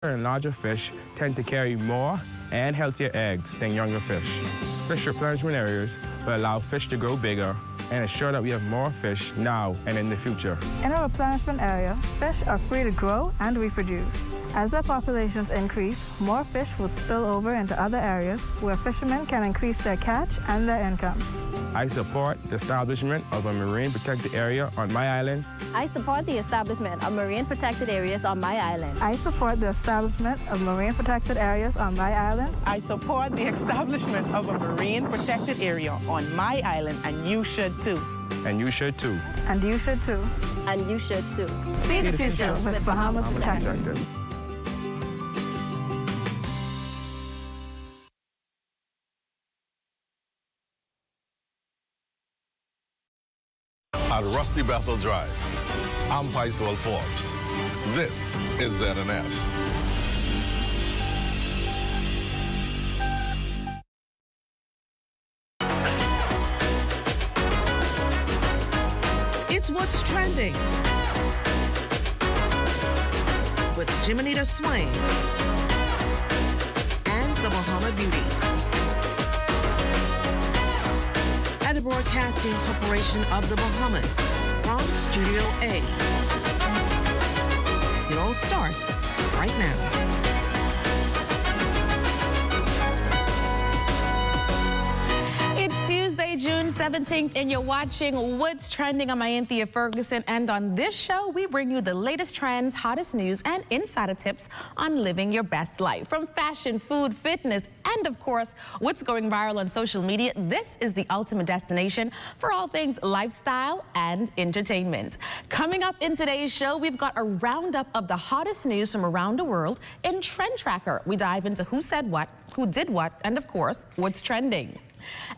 and larger fish tend to carry more and healthier eggs than younger fish. Fish replenishment areas will allow fish to grow bigger and ensure that we have more fish now and in the future. In a replenishment area, fish are free to grow and reproduce. As their populations increase, more fish will spill over into other areas where fishermen can increase their catch and their income. I support the establishment of a marine protected area on my island. I support the establishment of marine protected areas on my island. I support the establishment of marine protected areas on my island. I support the establishment of a marine protected area on my island, and you should too. And you should too. And you should too. And you should too. See the future with Bahamas Protected. At Rusty Bethel Drive, I'm Paisol Forbes. This is ZNS. It's What's Trending with Jiminita Swain and the Bahama Beauty. At the Broadcasting Corporation of the Bahamas from Studio A. It all starts right now. It's Tuesday, June 17th, and you're watching What's Trending. I'm Anthea Ferguson, and on this show, we bring you the latest trends, hottest news, and insider tips on living your best life. From fashion, food, fitness, and of course, what's going viral on social media, this is the ultimate destination for all things lifestyle and entertainment. Coming up in today's show, we've got a roundup of the hottest news from around the world in Trend Tracker. We dive into who said what, who did what, and of course, what's trending.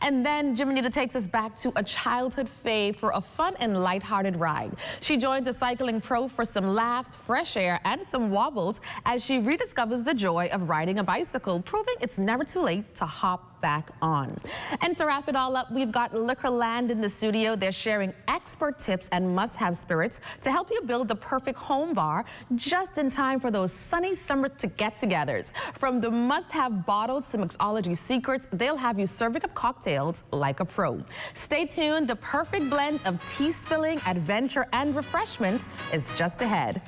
And then Jiminita takes us back to a childhood fave for a fun and lighthearted ride. She joins a cycling pro for some laughs, fresh air, and some wobbles as she rediscovers the joy of riding a bicycle, proving it's never too late to hop back on. And to wrap it all up, we've got Liquorland in the studio. They're sharing expert tips and must-have spirits to help you build the perfect home bar just in time for those sunny summer get-togethers. From the must-have bottles to mixology secrets, they'll have you serving up cocktails like a pro. Stay tuned. The perfect blend of tea spilling, adventure, and refreshment is just ahead.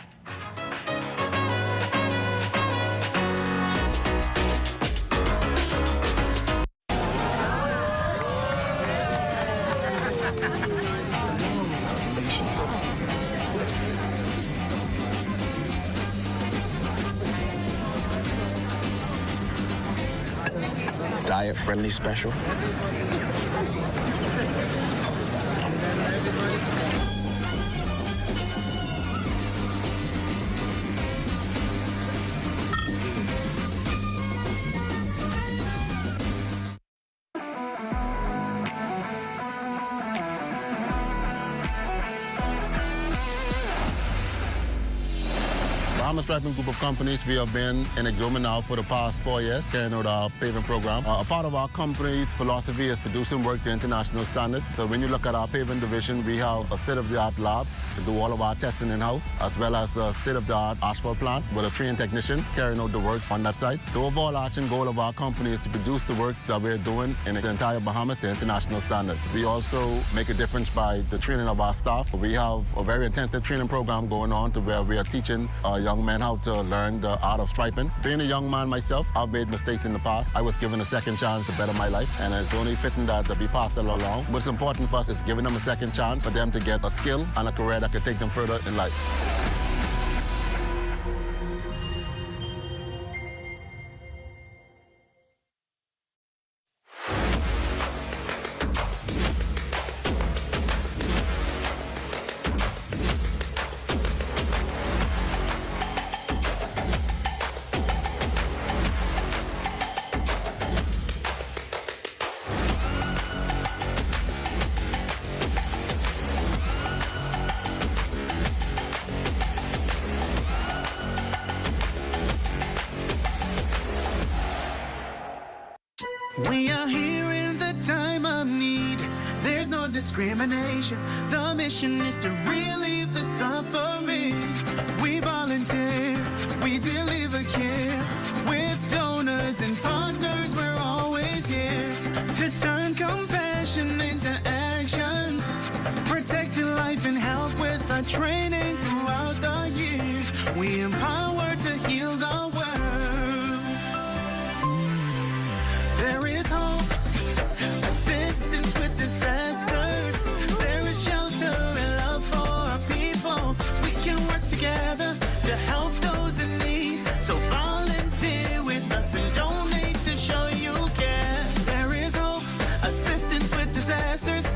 Diet-friendly special. Bahamas Red Cross group of companies, we have been in Exoma now for the past 4 years, carrying out our paving program. A part of our company's philosophy is to do some work to international standards. So when you look at our paving division, we have a state-of-the-art lab to do all of our testing in-house, as well as a state-of-the-art asphalt plant with a trained technician carrying out the work on that site. The overarching goal of our company is to produce the work that we're doing in the entire Bahamas to international standards. We also make a difference by the training of our staff. We have a very intensive training program going on to where we are teaching young men how to learn the art of striping. Being a young man myself, I've made mistakes in the past. I was given a second chance to better my life, and it's only fitting that we pass it along. What's important for us is giving them a second chance for them to get a skill and a career that could take them further in life. We are here in the time of need. There's no discrimination. The mission is to relieve the suffering. We volunteer, we deliver care. With donors and partners, we're always here to turn compassion into action. Protecting life and health with our training throughout the years. We empower to heal the world. There is hope, assistance with disasters. There is shelter and love for our people. We can work together to help those in need. So volunteer with us and donate to show you care. There is hope, assistance with disasters.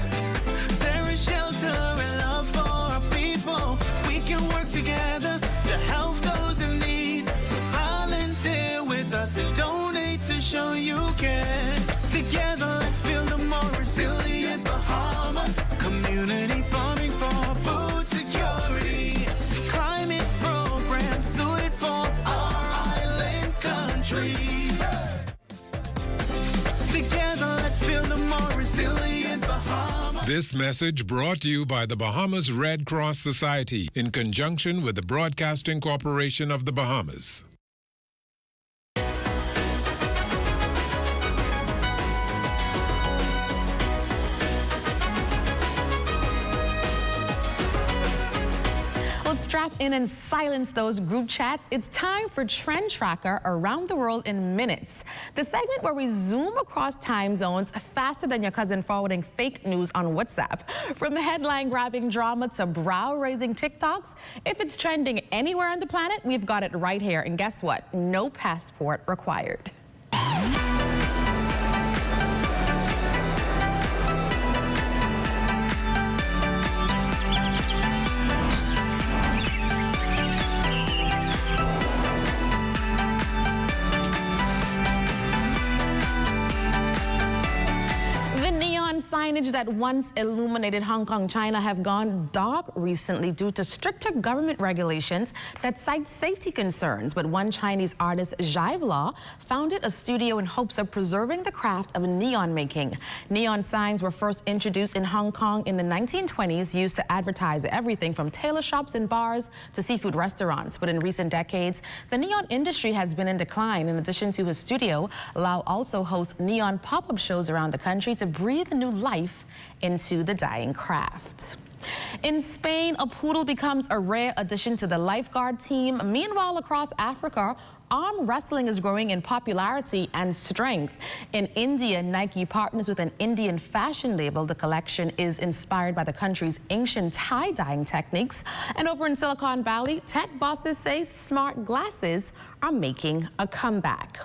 There is shelter and love for our people. We can work together to help those in need. So volunteer with us and donate to show you care. Together, let's build a more resilient Bahamas. Community farming for food security. Climate programs suited for our island country. Together, let's build a more resilient Bahamas. This message brought to you by the Bahamas Red Cross Society in conjunction with the Broadcasting Corporation of the Bahamas. Well, strap in and silence those group chats. It's time for Trend Tracker Around the World in Minutes, the segment where we zoom across time zones faster than your cousin forwarding fake news on WhatsApp. From headline-grabbing drama to brow-raising TikToks, if it's trending anywhere on the planet, we've got it right here. And guess what? No passport required. Signage that once illuminated Hong Kong, China have gone dark recently due to stricter government regulations that cite safety concerns. But one Chinese artist, Jive Law, founded a studio in hopes of preserving the craft of neon making. Neon signs were first introduced in Hong Kong in the 1920s, used to advertise everything from tailor shops and bars to seafood restaurants. But in recent decades, the neon industry has been in decline. In addition to his studio, Lau also hosts neon pop-up shows around the country to breathe new life into the dying craft. In Spain, a poodle becomes a rare addition to the lifeguard team. Meanwhile, across Africa, arm wrestling is growing in popularity and strength. In India, Nike partners with an Indian fashion label. The collection is inspired by the country's ancient tie-dyeing techniques. And over in Silicon Valley, tech bosses say smart glasses are making a comeback.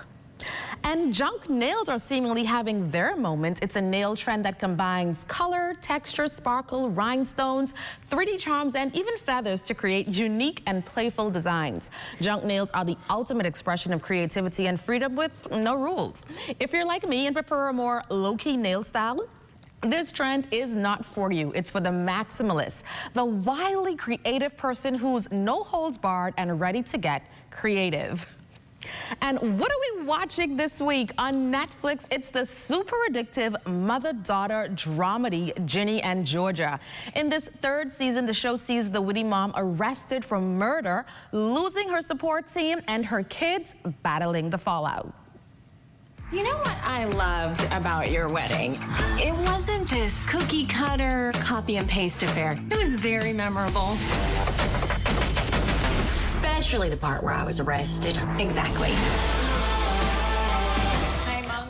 And junk nails are seemingly having their moment. It's a nail trend that combines color, texture, sparkle, rhinestones, 3D charms, and even feathers to create unique and playful designs. Junk nails are the ultimate expression of creativity and freedom with no rules. If you're like me and prefer a more low-key nail style, this trend is not for you. It's for the maximalist, the wildly creative person who's no holds barred and ready to get creative. And what are we watching this week on Netflix? It's the super addictive mother-daughter dramedy, Ginny and Georgia. In this third season, the show sees the witty mom arrested for murder, losing her support team, and her kids battling the fallout. You know what I loved about your wedding? It wasn't this cookie-cutter, copy-and-paste affair. It was very memorable. Especially the part where I was arrested. Exactly.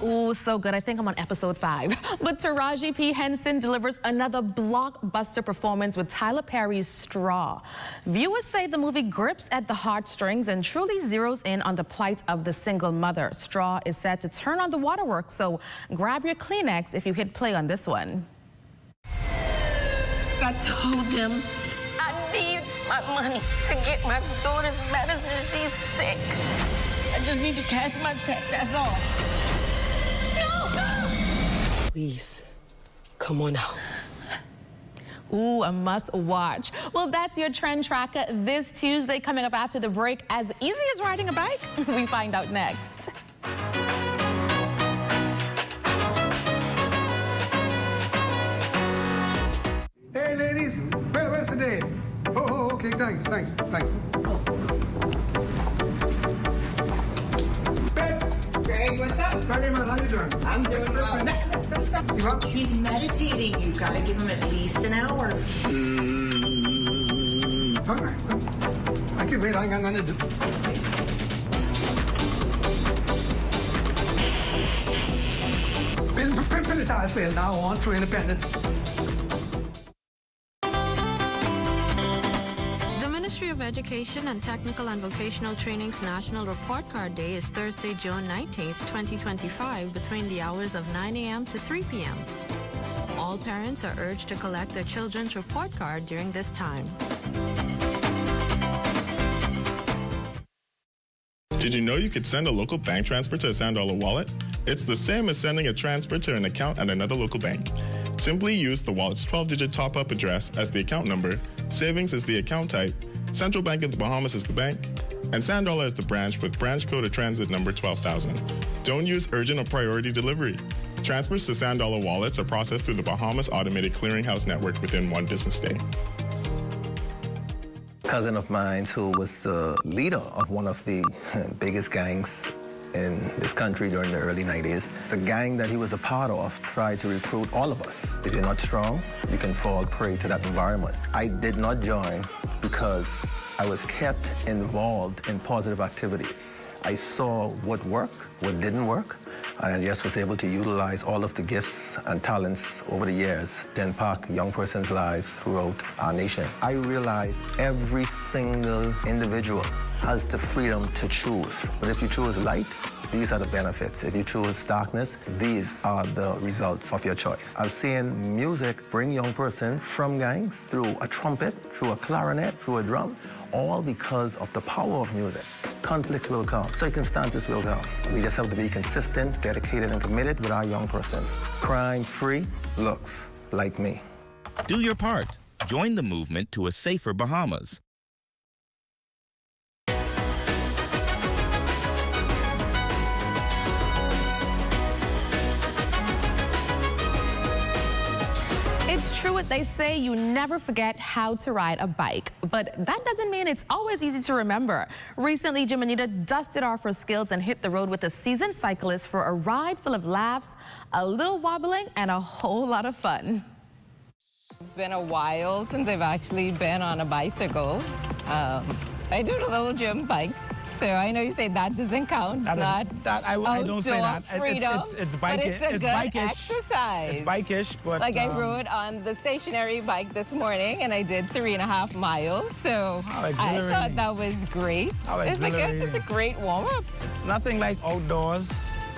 Ooh, so good. I think I'm on episode 5. But Taraji P. Henson delivers another blockbuster performance with Tyler Perry's Straw. Viewers say the movie grips at the heartstrings and truly zeroes in on the plight of the single mother. Straw is set to turn on the waterworks, so grab your Kleenex if you hit play on this one. I told them I need my money to get my daughter's medicine. She's sick. I just need to cash my check, that's all. No! Please, come on now. Ooh, a must watch. Well, that's your trend tracker this Tuesday. Coming up after the break, as easy as riding a bike? We find out next. Hey, ladies, where's the date? Oh, okay, thanks. Hey, what's up? Bernie, man, how you doing? I'm doing well. You up? He's meditating. You gotta give him at least an hour. All right, well, I can wait. I ain't got nothing to do. Been I say now on to independence. The Ministry of Education and Technical and Vocational Training's National Report Card Day is Thursday, June 19th, 2025, between the hours of 9 a.m. to 3 p.m. All parents are urged to collect their children's report card during this time. Did you know you could send a local bank transfer to a $1 wallet? It's the same as sending a transfer to an account at another local bank. Simply use the wallet's 12-digit top-up address as the account number, savings as the account type, Central Bank of the Bahamas as the bank, and $1 as the branch with branch code or transit number 12,000. Don't use urgent or priority delivery. Transfers to $1 wallets are processed through the Bahamas Automated Clearinghouse Network within 1 business day. Cousin of mine who was the leader of one of the biggest gangs in this country during the early 90s. The gang that he was a part of tried to recruit all of us. If you're not strong, you can fall prey to that environment. I did not join because I was kept involved in positive activities. I saw what worked, what didn't work, and I just was able to utilize all of the gifts and talents over the years to impact young persons' lives throughout our nation. I realized every single individual has the freedom to choose. But if you choose light, these are the benefits. If you choose darkness, these are the results of your choice. I've seen music bring young persons from gangs through a trumpet, through a clarinet, through a drum, all because of the power of music. Conflict will come, circumstances will come. We just have to be consistent, dedicated, and committed with our young persons. Crime-free looks like me. Do your part. Join the movement to a safer Bahamas. It's true what they say, you never forget how to ride a bike. But that doesn't mean it's always easy to remember. Recently, Jimanita dusted off her skills and hit the road with a seasoned cyclist for a ride full of laughs, a little wobbling, and a whole lot of fun. It's been a while since I've actually been on a bicycle. I do the little gym bikes, so I know you say that doesn't count. I don't say that. Freedom, it's bike. But it's a good exercise. It's bike-ish, but like I rode on the stationary bike this morning, and I did 3.5 miles. So I thought that was great. It's a great warm-up. It's nothing like outdoors.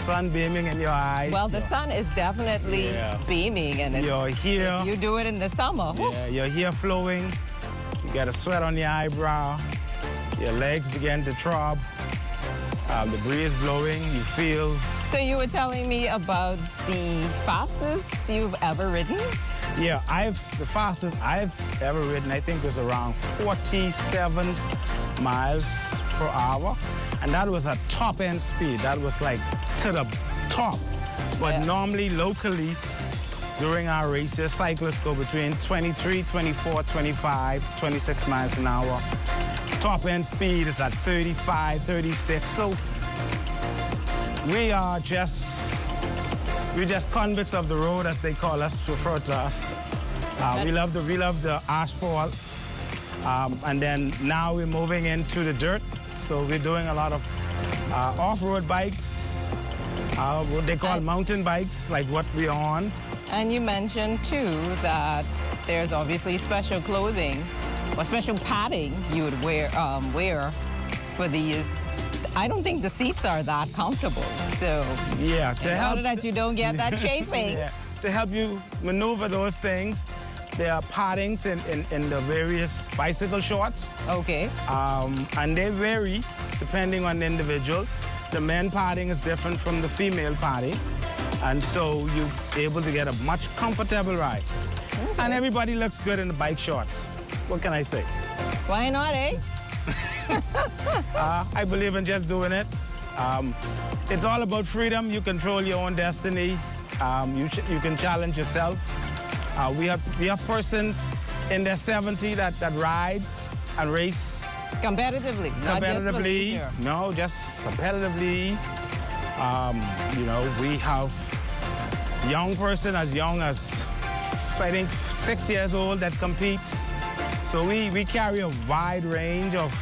Sun beaming in your eyes. Well, the sun is definitely beaming, and you're here. You do it in the summer. Yeah, your hair flowing. You get a sweat on your eyebrow. Your legs begin to throb. The breeze blowing. You feel. So you were telling me about the fastest you've ever ridden? Yeah, the fastest I've ever ridden, I think, was around 47 miles per hour. And that was a top-end speed. That was like to the top. But normally, locally, during our races, cyclists go between 23, 24, 25, 26 miles an hour. Top-end speed is at 35, 36. So we're just convicts of the road, as they call us, refer to us. We love the asphalt. And then now we're moving into the dirt. So we're doing a lot of off-road bikes, what they call mountain bikes, like what we're on. And you mentioned, too, that there's obviously special clothing or special padding you would wear for these. I don't think the seats are that comfortable. So yeah, in order that you don't get that chafing. To help you maneuver those things, there are paddings in the various bicycle shorts. Okay. And they vary depending on the individual. The men padding is different from the female padding. And so you're able to get a much comfortable ride. Okay. And everybody looks good in the bike shorts. What can I say? Why not, eh? I believe in just doing it. It's all about freedom. You control your own destiny. You can challenge yourself. We have persons in their 70s that rides and race. Competitively, not just for leisure. No, just competitively. You know, we have young person as young as, I think, 6 years old that competes. So we carry a wide range of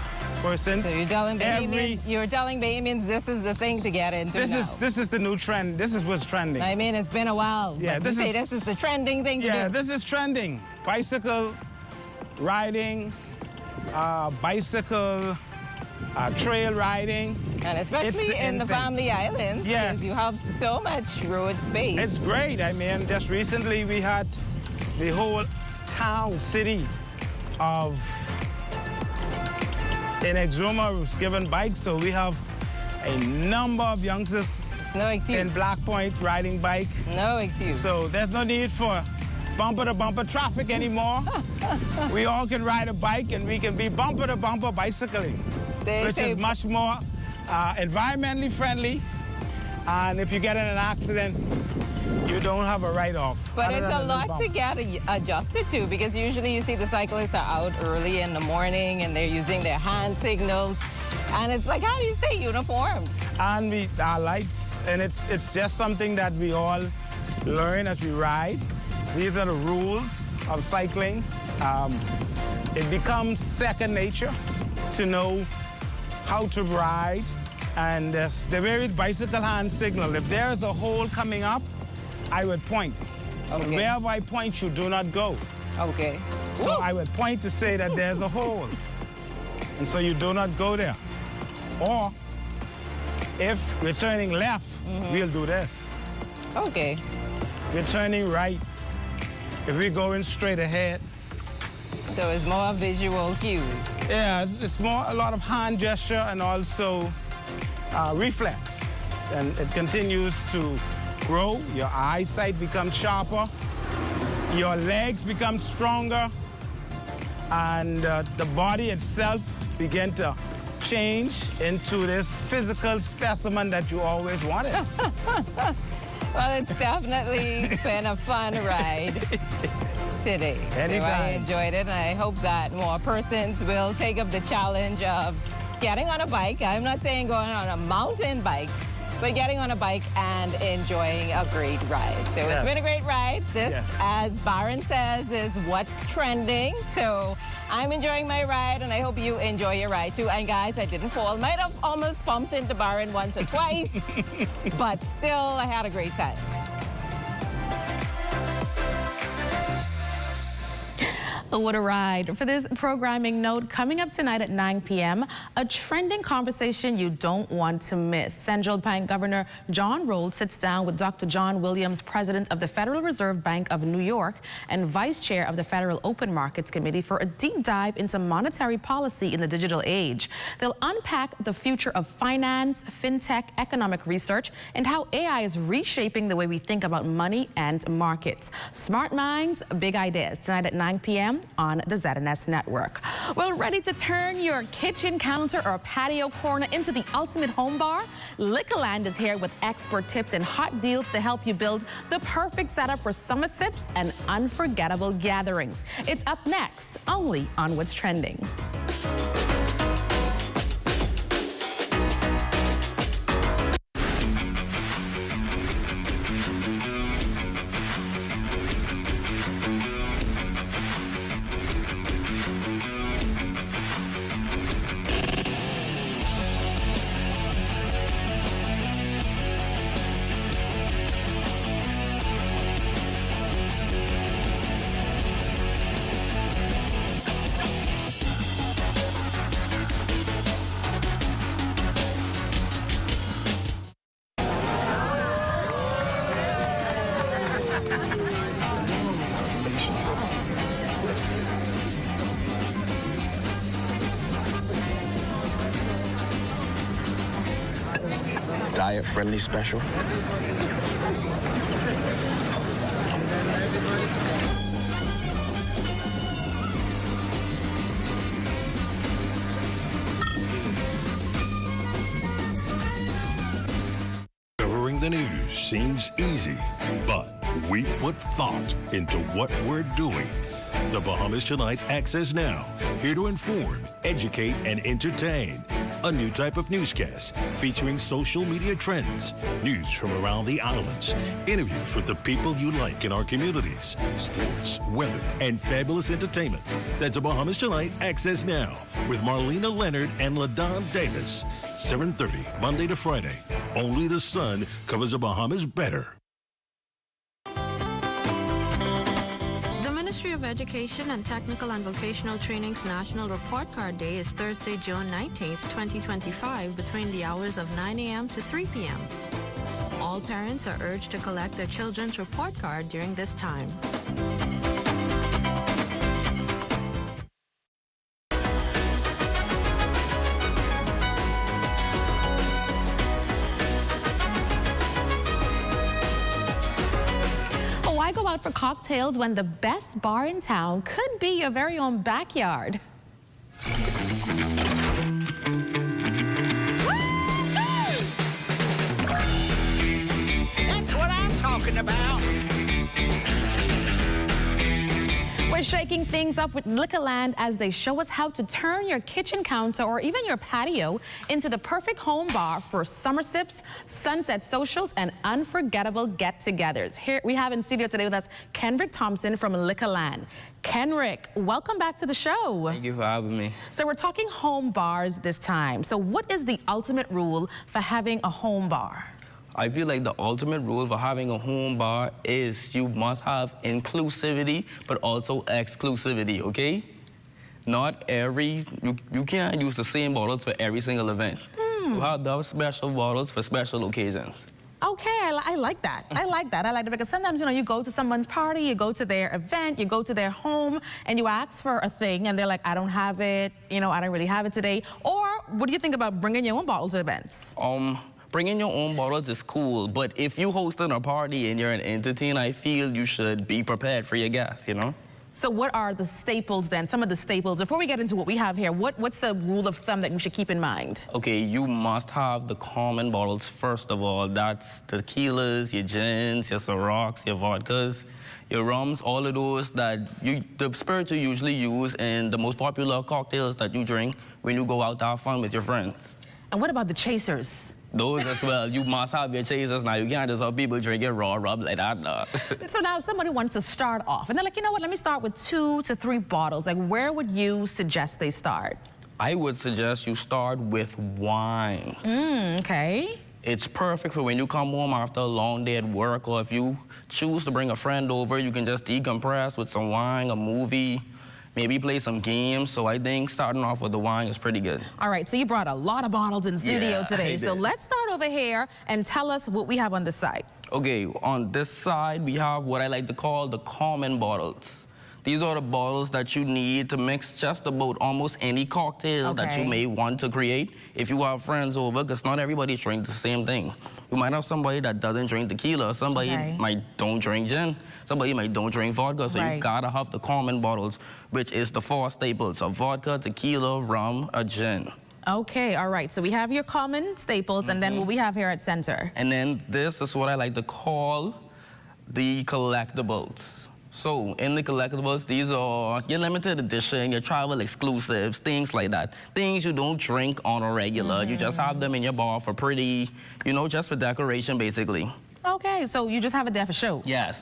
persons. So you're telling Bahamians this is the thing to get into now. This is the new trend. This is what's trending. I mean, it's been a while. Yeah, but this is the trending thing to do. Yeah, this is trending. Bicycle riding, bicycle trail riding. And especially in the family islands, because you have so much road space. It's great. I mean, just recently we had the whole town, city of in Exuma was given bikes, so we have a number of youngsters in Black Point riding bike. No excuse. So there's no need for bumper-to-bumper traffic anymore. We all can ride a bike and we can be bumper-to-bumper bicycling, which is much more environmentally friendly. And if you get in an accident, you don't have a write-off. But it's a lot to get adjusted to, because usually you see the cyclists are out early in the morning and they're using their hand signals. And it's like, how do you stay uniformed? And our lights, and it's just something that we all learn as we ride. These are the rules of cycling. It becomes second nature to know how to ride. And the very bicycle hand signal, if there's a hole coming up, I would point. Okay. Wherever I point, you do not go. Okay. So I would point to say that there's a hole. And so you do not go there. Or if we're turning left, we'll do this. Okay. We're turning right. If we're going straight ahead. So it's more visual cues. Yeah, it's more a lot of hand gesture and also reflex. And it continues to grow. Your eyesight becomes sharper. Your legs become stronger. And the body itself begin to change into this physical specimen that you always wanted. Well, it's definitely been a fun ride today. Anytime. So I enjoyed it, and I hope that more persons will take up the challenge of getting on a bike. I'm not saying going on a mountain bike, but getting on a bike and enjoying a great ride. So it's been a great ride. This, as Byron says, is what's trending. So I'm enjoying my ride, and I hope you enjoy your ride too. And guys, I didn't fall. Might have almost bumped into Byron once or twice, but still, I had a great time. What a ride. For this programming note, coming up tonight at 9 p.m., a trending conversation you don't want to miss. Central Bank Governor John Rowles sits down with Dr. John Williams, President of the Federal Reserve Bank of New York and Vice Chair of the Federal Open Markets Committee, for a deep dive into monetary policy in the digital age. They'll unpack the future of finance, fintech, economic research, and how AI is reshaping the way we think about money and markets. Smart minds, big ideas. Tonight at 9 p.m. on the ZNS Network. Well, ready to turn your kitchen counter or patio corner into the ultimate home bar? Liquorland is here with expert tips and hot deals to help you build the perfect setup for summer sips and unforgettable gatherings. It's up next, only on What's Trending. Diet-friendly special. Covering the news seems easy, but we put thought into what we're doing. The Bahamas Tonight Access Now, here to inform, educate, and entertain. a new type of newscast featuring social media trends, news from around the islands, interviews with the people you like in our communities, sports, weather, and fabulous entertainment. That's a Bahamas Tonight Access Now with Marlena Leonard and LaDon Davis. 7:30, Monday to Friday. Only the sun covers the Bahamas better. The Ministry of Education and Technical and Vocational Training's National Report Card Day is Thursday, June 19th, 2025, between the hours of 9 a.m. to 3 p.m. All parents are urged to collect their children's report card during this time. Why go out for cocktails when the best bar in town could be your very own backyard? That's what I'm talking about. We're shaking things up with Liquorland as they show us how to turn your kitchen counter or even your patio into the perfect home bar for summer sips, sunset socials, and unforgettable get-togethers. Here we have in studio today with us Kenrick Thompson from Liquorland. Kenrick, welcome back to the show. Thank you for having me. So we're talking home bars this time. So what is the ultimate rule for having a home bar? I feel like the ultimate rule for having a home bar is you must have inclusivity, but also exclusivity, okay? Not every, you can't use the same bottles for every single event. You have those special bottles for special occasions. Okay, I like that. I like that. I like it because sometimes, you know, you go to someone's party, you go to their event, you go to their home, and you ask for a thing, and they're like, I don't have it, you know, I don't really have it today. Or what do you think about bringing your own bottles to events? Bringing your own bottles is cool, but if you hosting a party and you're an entity, I feel you should be prepared for your guests, you know? So what are the staples then, some of the staples? Before we get into what we have here, what's the rule of thumb that we should keep in mind? Okay, you must have the common bottles first of all. That's the tequilas, your gins, your Cirocs, your vodkas, your rums, all of those that the spirits you usually use in the most popular cocktails that you drink when you go out to have fun with your friends. And what about the chasers? Those as well. You must have your chasers now. You can't just have people drinking raw rub like that. No. So now somebody wants to start off, and they're like, you know what, let me start with 2 to 3 bottles. Like, where would you suggest they start? I would suggest you start with wines. Okay. It's perfect for when you come home after a long day at work, or if you choose to bring a friend over, you can just decompress with some wine, a movie, maybe play some games. So I think starting off with the wine is pretty good. All right, so you brought a lot of bottles in studio today. So let's start over here and tell us what we have on this side. Okay, on this side, we have what I like to call the common bottles. These are the bottles that you need to mix just about almost any cocktail that you may want to create if you have friends over, because not everybody drinks the same thing. You might have somebody that doesn't drink tequila, somebody might don't drink gin, somebody might don't drink vodka, so you gotta have the common bottles, which is the 4 staples of vodka, tequila, rum, a gin. Okay, all right, so we have your common staples, and then what we have here at center. And then this is what I like to call the collectibles. So in the collectibles, these are your limited edition, your travel exclusives, things like that. Things you don't drink on a regular. You just have them in your bar for pretty, you know, just for decoration, basically. Okay, so you just have it there for show. Yes.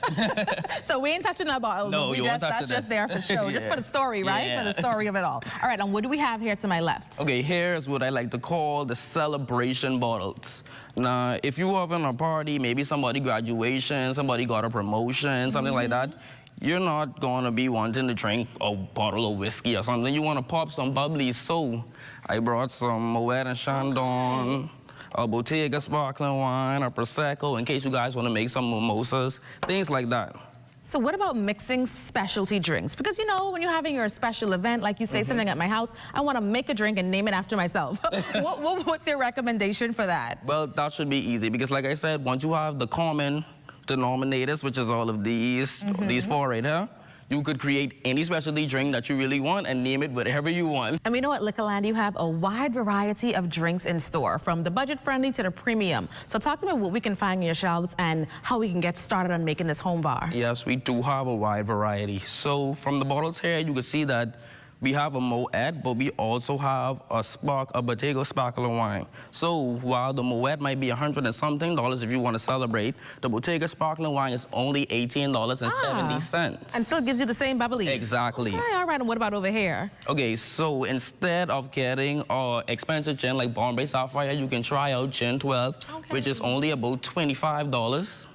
So we ain't touching that bottle. No, you won't touch that's it. just there for show, just for the story, right? Yeah. For the story of it all. All right, and what do we have here to my left? Okay, here's what I like to call the celebration bottles. Now, if you having a party, maybe somebody graduation, somebody got a promotion, something like that, you're not gonna be wanting to drink a bottle of whiskey or something. You wanna pop some bubbly. So I brought some Moet and Chandon, a Bottega sparkling wine, a Prosecco, in case you guys wanna make some mimosas, things like that. So what about mixing specialty drinks? Because, you know, when you're having your special event, like you say something at my house, I want to make a drink and name it after myself. What's your recommendation for that? Well, that should be easy because, like I said, once you have the common denominators, which is all of these 4 right here, you could create any specialty drink that you really want and name it whatever you want. And we know at Liquorland you have a wide variety of drinks in store, from the budget-friendly to the premium. So talk to me what we can find on your shelves and how we can get started on making this home bar. Yes, we do have a wide variety. So from the bottles here, you can see that We have a Moet, but we also have a Bottega sparkling wine. So while the Moet might be $100 and something if you want to celebrate, the Bottega sparkling wine is only $18.70. And still gives you the same bubbly. Exactly. Okay, all right, and what about over here? Okay, so instead of getting an expensive gin like Bombay Sapphire, you can try out Gin 12, which is only about $25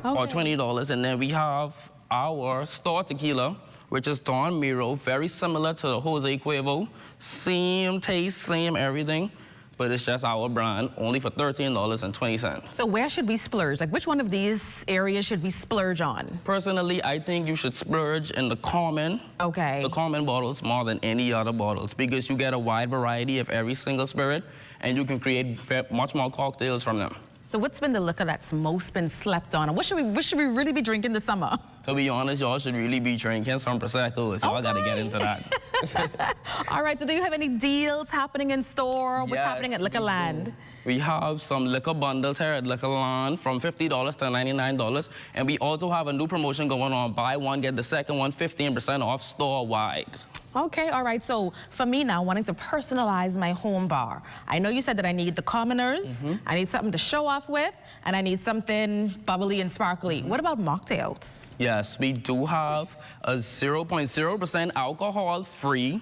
or $20. And then we have our store tequila, which is Don Miro, very similar to the Jose Cuervo. Same taste, same everything, but it's just our brand, only for $13.20. So where should we splurge? Like, which one of these areas should we splurge on? Personally, I think you should splurge in the common bottles more than any other bottles, because you get a wide variety of every single spirit, and you can create much more cocktails from them. So what's been the liquor that's most been slept on? And what should we really be drinking this summer? To be honest, y'all should really be drinking some Prosecco, so y'all gotta get into that. All right, so do you have any deals happening in store? What's happening at Liquorland? We have some liquor bundles here at Liquorland from $50 to $99. And we also have a new promotion going on, buy one, get the second one, 15% off store-wide. Okay, all right, so for me now, wanting to personalize my home bar, I know you said that I need the commoners, I need something to show off with, and I need something bubbly and sparkly. What about mocktails? Yes, we do have a 0.0% alcohol-free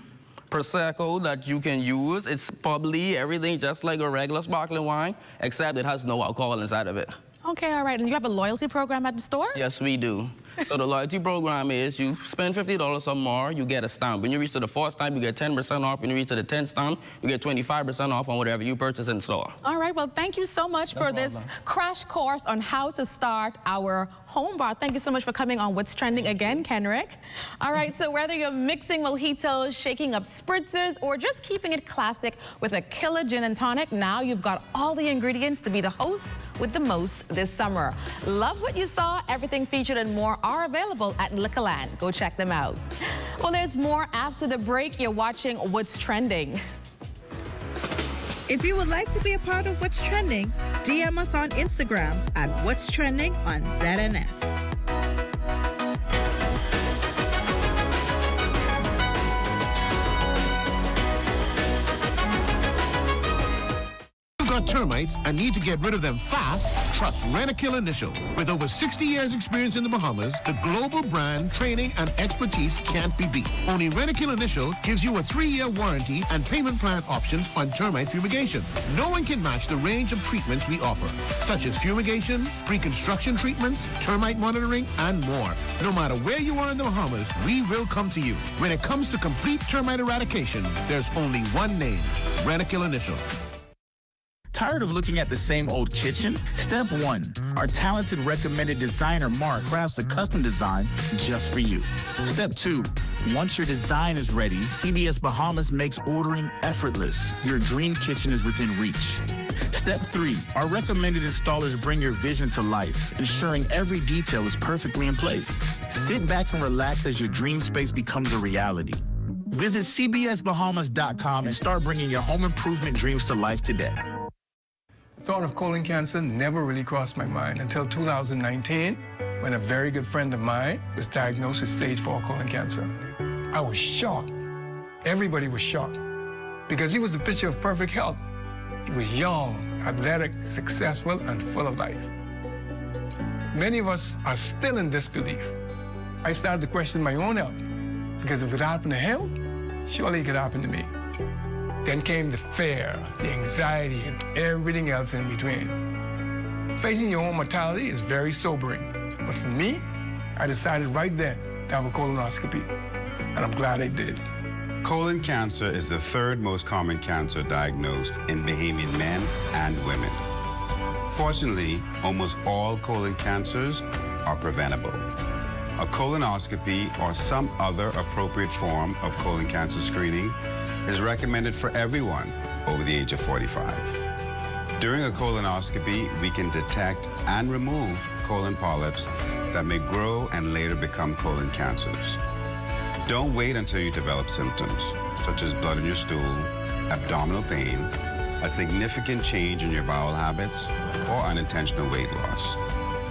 Prosecco that you can use. It's bubbly, everything just like a regular sparkling wine, except it has no alcohol inside of it. Okay, all right, and you have a loyalty program at the store? Yes, we do. So the loyalty program is you spend $50 or more, you get a stamp. When you reach to the 4th stamp, you get 10% off. When you reach to the 10th stamp, you get 25% off on whatever you purchase in store. All right, well, thank you so much for this crash course on how to start our home bar. Thank you so much for coming on What's Trending again, Kenrick. All right, so whether you're mixing mojitos, shaking up spritzers, or just keeping it classic with a killer gin and tonic, now you've got all the ingredients to be the host with the most this summer. Love what you saw. Everything featured and more are available at Liquorland. Go check them out. Well, there's more after the break. You're watching What's Trending. If you would like to be a part of What's Trending, DM us on Instagram at What's Trending on ZNS. Got termites and need to get rid of them fast? Trust Rentokil Initial. With over 60 years experience in the Bahamas, the global brand, training, and expertise can't be beat. Only Rentokil Initial gives you a 3-year warranty and payment plan options on termite fumigation. No one can match the range of treatments we offer, such as fumigation, pre-construction treatments, termite monitoring, and more. No matter where you are in the Bahamas, we will come to you. When it comes to complete termite eradication, there's only one name, Rentokil Initial. Tired of looking at the same old kitchen? Step 1. Our talented recommended designer Mark crafts a custom design just for you. Step 2. Once your design is ready, CBS Bahamas makes ordering effortless. Your dream kitchen is within reach. Step 3. Our recommended installers bring your vision to life, ensuring every detail is perfectly in place. Sit back and relax as your dream space becomes a reality. Visit cbsbahamas.com and start bringing your home improvement dreams to life today. The thought of colon cancer never really crossed my mind until 2019, when a very good friend of mine was diagnosed with stage 4 colon cancer. I was shocked. Everybody was shocked because he was a picture of perfect health. He was young, athletic, successful, and full of life. Many of us are still in disbelief. I started to question my own health because if it happened to him, surely it could happen to me. Then came the fear, the anxiety, and everything else in between. Facing your own mortality is very sobering. But for me, I decided right then to have a colonoscopy. And I'm glad I did. Colon cancer is the 3rd most common cancer diagnosed in Bahamian men and women. Fortunately, almost all colon cancers are preventable. A colonoscopy or some other appropriate form of colon cancer screening is recommended for everyone over the age of 45. During a colonoscopy, we can detect and remove colon polyps that may grow and later become colon cancers. Don't wait until you develop symptoms, such as blood in your stool, abdominal pain, a significant change in your bowel habits, or unintentional weight loss.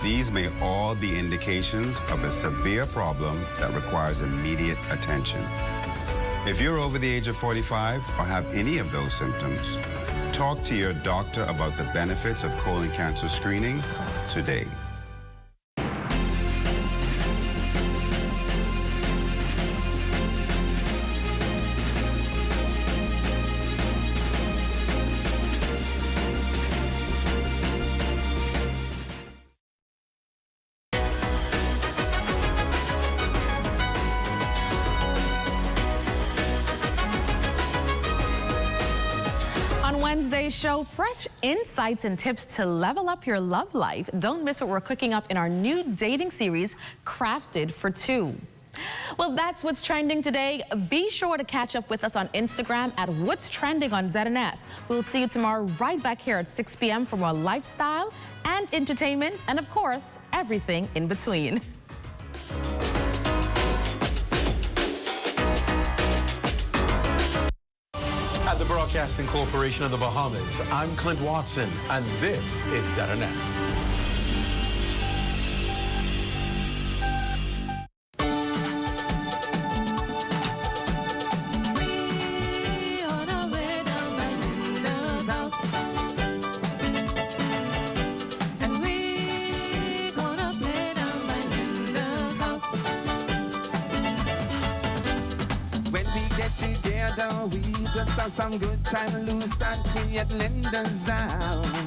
These may all be indications of a severe problem that requires immediate attention. If you're over the age of 45 or have any of those symptoms, talk to your doctor about the benefits of colon cancer screening today. Wednesday's show, fresh insights and tips to level up your love life. Don't miss what we're cooking up in our new dating series, Crafted for Two. Well, that's what's trending today. Be sure to catch up with us on Instagram at What's Trending on ZNS. We'll see you tomorrow right back here at 6 p.m. for more lifestyle and entertainment, and of course, everything in between. At the Broadcasting Corporation of the Bahamas, I'm Clint Watson, and this is ZNS. Together we just have some good time, loose and create Linda's out.